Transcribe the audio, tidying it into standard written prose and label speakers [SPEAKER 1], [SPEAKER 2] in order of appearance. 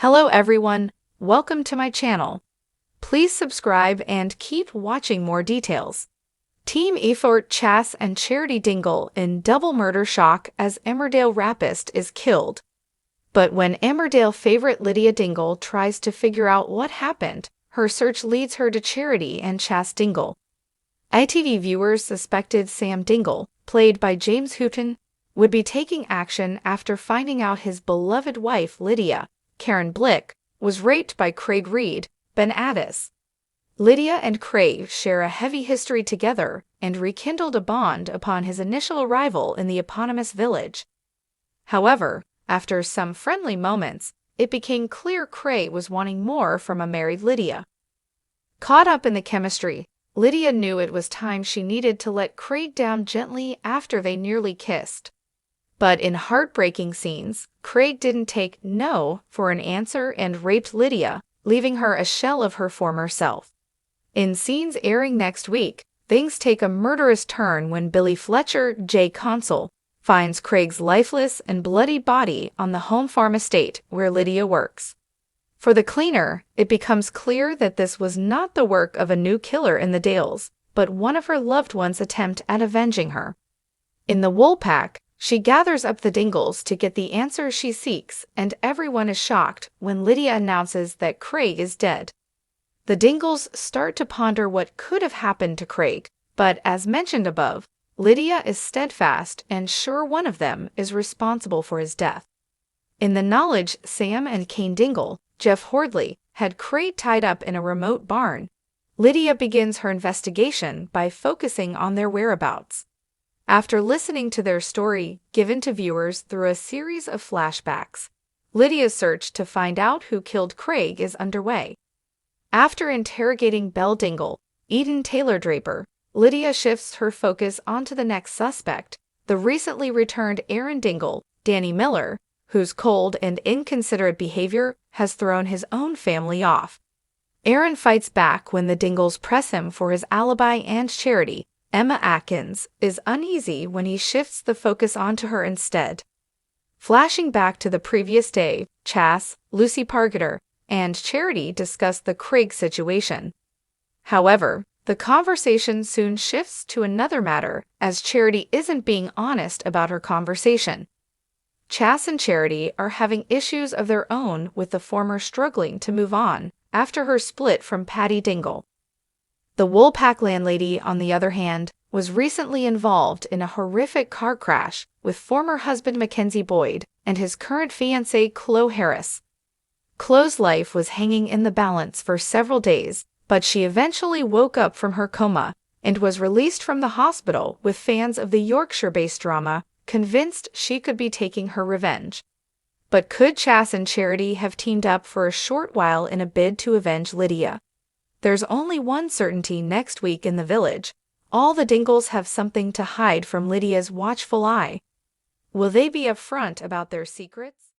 [SPEAKER 1] Hello everyone, welcome to my channel. Please subscribe and keep watching more details. Team Effort Chas and Charity Dingle in double murder shock as Emmerdale rapist is killed. But when Emmerdale favorite Lydia Dingle tries to figure out what happened, her search leads her to Charity and Chas Dingle. ITV viewers suspected Sam Dingle, played by James Houghton, would be taking action after finding out his beloved wife Lydia, Karen Blick, was raped by Craig Reed, Ben Addis. Lydia and Craig share a heavy history together and rekindled a bond upon his initial arrival in the eponymous village. However, after some friendly moments, it became clear Craig was wanting more from a married Lydia. Caught up in the chemistry, Lydia knew it was time she needed to let Craig down gently after they nearly kissed. But in heartbreaking scenes, Craig didn't take no for an answer and raped Lydia, leaving her a shell of her former self. In scenes airing next week, things take a murderous turn when Billy Fletcher, J. Consul, finds Craig's lifeless and bloody body on the home farm estate where Lydia works. For the cleaner, it becomes clear that this was not the work of a new killer in the Dales, but one of her loved ones' attempt at avenging her. In the wool pack, she gathers up the Dingles to get the answer she seeks, and everyone is shocked when Lydia announces that Craig is dead. The Dingles start to ponder what could have happened to Craig, but as mentioned above, Lydia is steadfast and sure one of them is responsible for his death. In the knowledge Sam and Kane Dingle, Jeff Hordley, had Craig tied up in a remote barn, Lydia begins her investigation by focusing on their whereabouts. After listening to their story given to viewers through a series of flashbacks, Lydia's search to find out who killed Craig is underway. After interrogating Belle Dingle, Eden Taylor Draper, Lydia shifts her focus onto the next suspect, the recently returned Aaron Dingle, Danny Miller, whose cold and inconsiderate behavior has thrown his own family off. Aaron fights back when the Dingles press him for his alibi, and Charity, Emma Atkins, is uneasy when he shifts the focus onto her instead. Flashing back to the previous day, Chas, Lucy Pargeter, and Charity discuss the Craig situation. However, the conversation soon shifts to another matter as Charity isn't being honest about her conversation. Chas and Charity are having issues of their own, with the former struggling to move on after her split from Patty Dingle. The Woolpack landlady, on the other hand, was recently involved in a horrific car crash with former husband Mackenzie Boyd and his current fiancée Chloe Harris. Chloe's life was hanging in the balance for several days, but she eventually woke up from her coma and was released from the hospital, with fans of the Yorkshire-based drama convinced she could be taking her revenge. But could Chas and Charity have teamed up for a short while in a bid to avenge Lydia? There's only one certainty next week in the village: all the Dingles have something to hide from Lydia's watchful eye. Will they be upfront about their secrets?